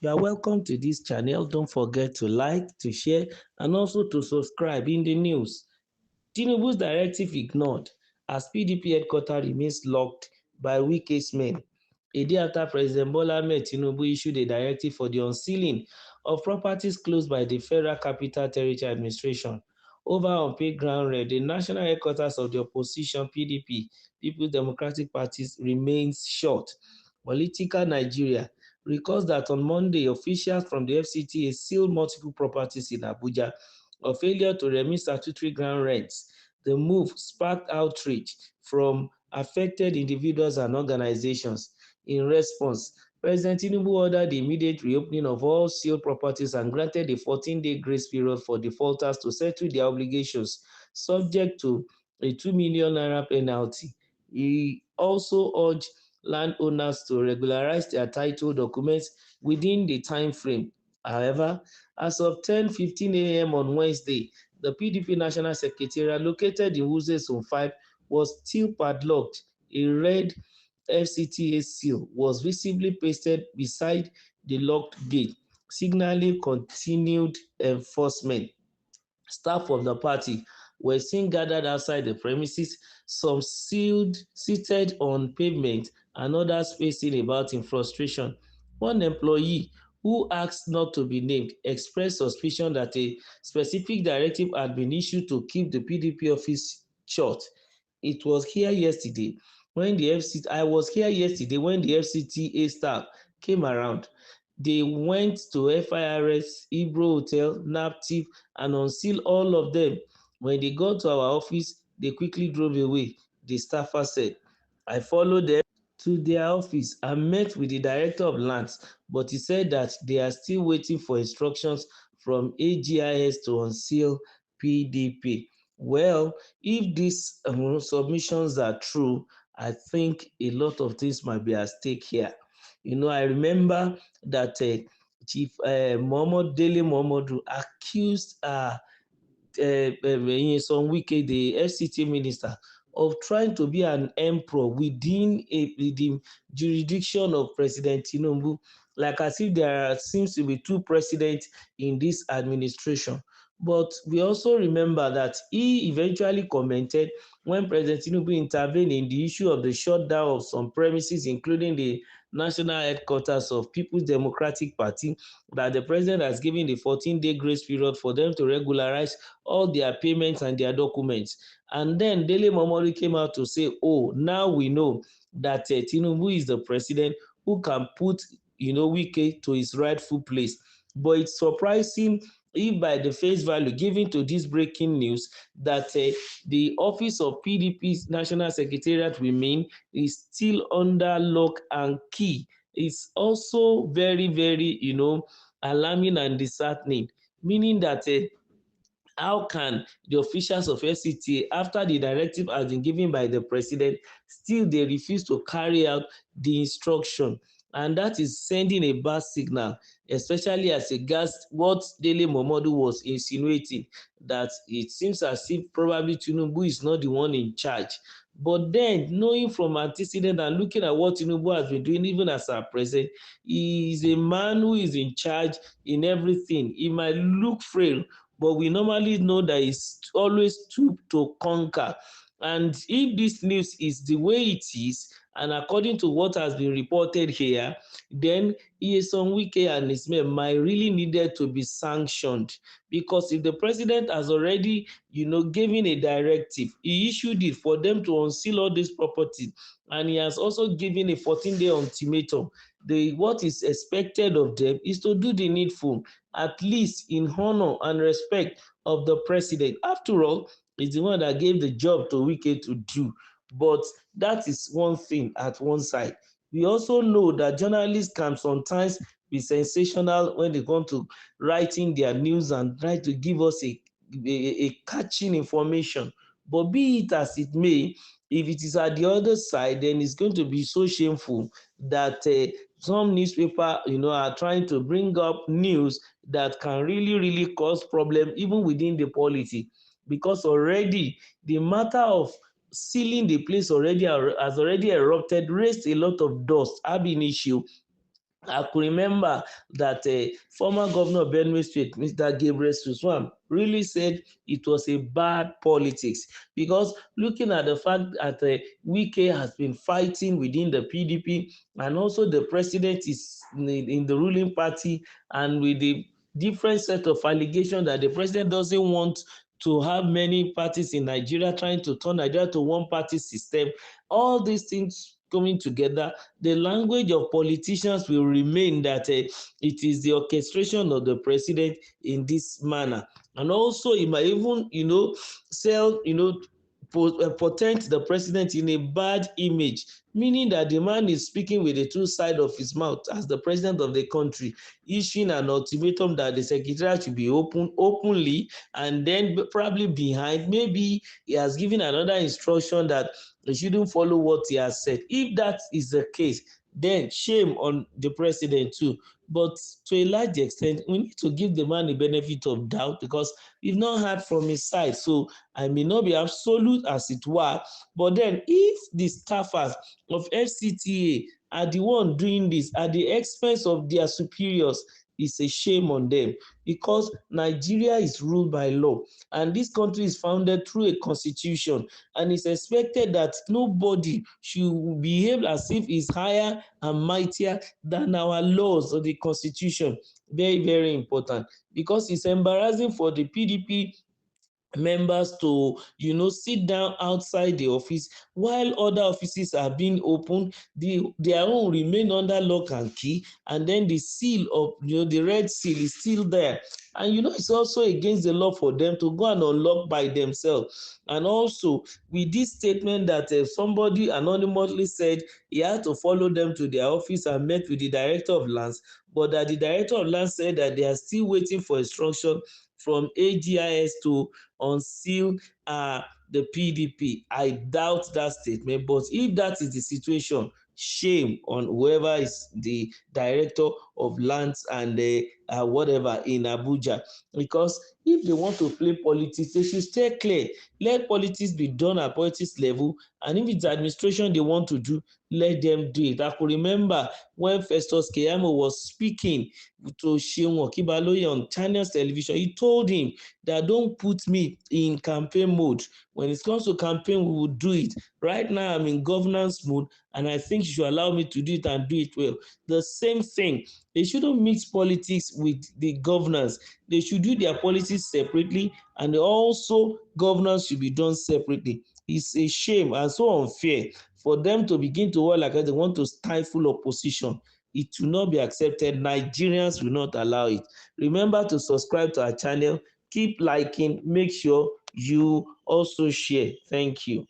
You are welcome to this channel. Don't forget to like, to share, and also to subscribe. In the news, Tinubu's directive ignored as PDP headquarters remains locked by Wike's men. A day after President Bola Ahmed Tinubu issued a directive for the unsealing of properties closed by the Federal Capital Territory Administration over unpaid ground rent, the national headquarters of the opposition PDP, People's Democratic Party, remains shut. Political Nigeria records that on Monday, officials from the FCTA sealed multiple properties in Abuja of failure to remit statutory ground rents. The move sparked outrage from affected individuals and organizations. In response, President Tinubu ordered the immediate reopening of all sealed properties and granted a 14-day grace period for defaulters to settle their obligations, subject to a 2 million naira penalty. He also urged landowners to regularize their title documents within the time frame. However, as of 10:15 a.m. on Wednesday, the PDP National Secretariat located in Wuse Zone 5 was still padlocked. A red FCTA seal was visibly pasted beside the locked gate, signaling continued enforcement. Staff of the party were seen gathered outside the premises, some seated on pavement and others pacing about in frustration. One employee, who asked not to be named, expressed suspicion that a specific directive had been issued to keep the PDP office shut. It was here yesterday when the I was here yesterday when the FCTA staff came around. They went to FIRS, Ibro Hotel, Naptip, and unsealed all of them. When they got to our office, they quickly drove away, the staffer said. I followed them to their office and met with the director of lands, but he said that they are still waiting for instructions from AGIS to unseal PDP. Well, if these submissions are true, I think a lot of things might be at stake here. I remember that Chief Mohammed Dele Mohamedu accused Nyesom Wike, the FCT minister, of trying to be an emperor within the jurisdiction of President Tinubu, like as if there seems to be two presidents in this administration. But we also remember that he eventually commented when President Tinubu intervened in the issue of the shutdown of some premises, including the national headquarters of People's Democratic Party, that the president has given the 14-day grace period for them to regularize all their payments and their documents. And then Dele Momodu came out to say, oh, now we know that Tinubu is the president who can put Wike to his rightful place. But it's surprising if by the face value given to this breaking news that the office of PDP's National Secretariat remain is still under lock and key. It's also very, very, alarming and disheartening, meaning that how can the officials of FCTA, after the directive has been given by the president, still they refuse to carry out the instruction? And that is sending a bad signal, especially as regards what Dele Momodu was insinuating, that it seems as if probably Tinubu is not the one in charge. But then, knowing from antecedent and looking at what Tinubu has been doing, even as our president, he is a man who is in charge in everything. He might look frail, but we normally know that he's always stooped to conquer. And if this news is the way it is, and according to what has been reported here, then Nyesom Wike and his men might really needed to be sanctioned, because if the president has already, given a directive, he issued it for them to unseal all these properties, and he has also given a 14-day ultimatum. What is expected of them is to do the needful, at least in honor and respect of the president. After all, he's the one that gave the job to Wike to do. But that is one thing at one side. We also know that journalists can sometimes be sensational when they come to writing their news and try to give us a catching information. But be it as it may, if it is at the other side, then it's going to be so shameful that some newspaper, are trying to bring up news that can really, really cause problem even within the polity, because already the matter of sealing the place already has already erupted, raised a lot of dust ab initio, I could remember that former governor of Benue State, Mr. Gabriel Suswam, really said it was a bad politics because looking at the fact that Wike has been fighting within the PDP and also the president is in the ruling party, and with the different set of allegations that the president doesn't want to have many parties in Nigeria, trying to turn Nigeria to one party system, all these things coming together, the language of politicians will remain that it is the orchestration of the president in this manner. And also, it might even, sell, portend the president in a bad image, meaning that the man is speaking with the two sides of his mouth as the president of the country, issuing an ultimatum that the secretariat should be openly, and then probably behind, maybe he has given another instruction that they shouldn't follow what he has said. If that is the case, then shame on the president too. But to a large extent, we need to give the man the benefit of doubt because we've not heard from his side. So I may not be absolute as it were. But then if the staffers of FCTA are the one doing this at the expense of their superiors, it's a shame on them because Nigeria is ruled by law and this country is founded through a constitution, and it's expected that nobody should behave as if he's higher and mightier than our laws or the constitution. Very, very important because it's embarrassing for the PDP members to sit down outside the office while other offices are being opened, their own remain under lock and key, and then the seal of the red seal is still there. And it's also against the law for them to go and unlock by themselves. And also with this statement that somebody anonymously said he had to follow them to their office and met with the director of lands, but that the director of lands said that they are still waiting for instruction from AGIS to unseal the PDP. I doubt that statement, but if that is the situation, shame on whoever is the director of lands and whatever in Abuja. Because if they want to play politics, they should stay clear. Let politics be done at politics level, and if it's administration they want to do, let them do it. I could remember when Festus Keyamo was speaking to Seun Okibaloye on Channels television, he told him that don't put me in campaign mode. When it comes to campaign, we will do it. Right now, I'm in governance mode, and I think you should allow me to do it and do it well. The same thing. They shouldn't mix politics with the governance. They should do their politics separately, and also governance should be done separately. It's a shame and so unfair for them to begin to work like they want to stifle opposition. It will not be accepted. Nigerians will not allow it. Remember to subscribe to our channel. Keep liking. Make sure you also share. Thank you.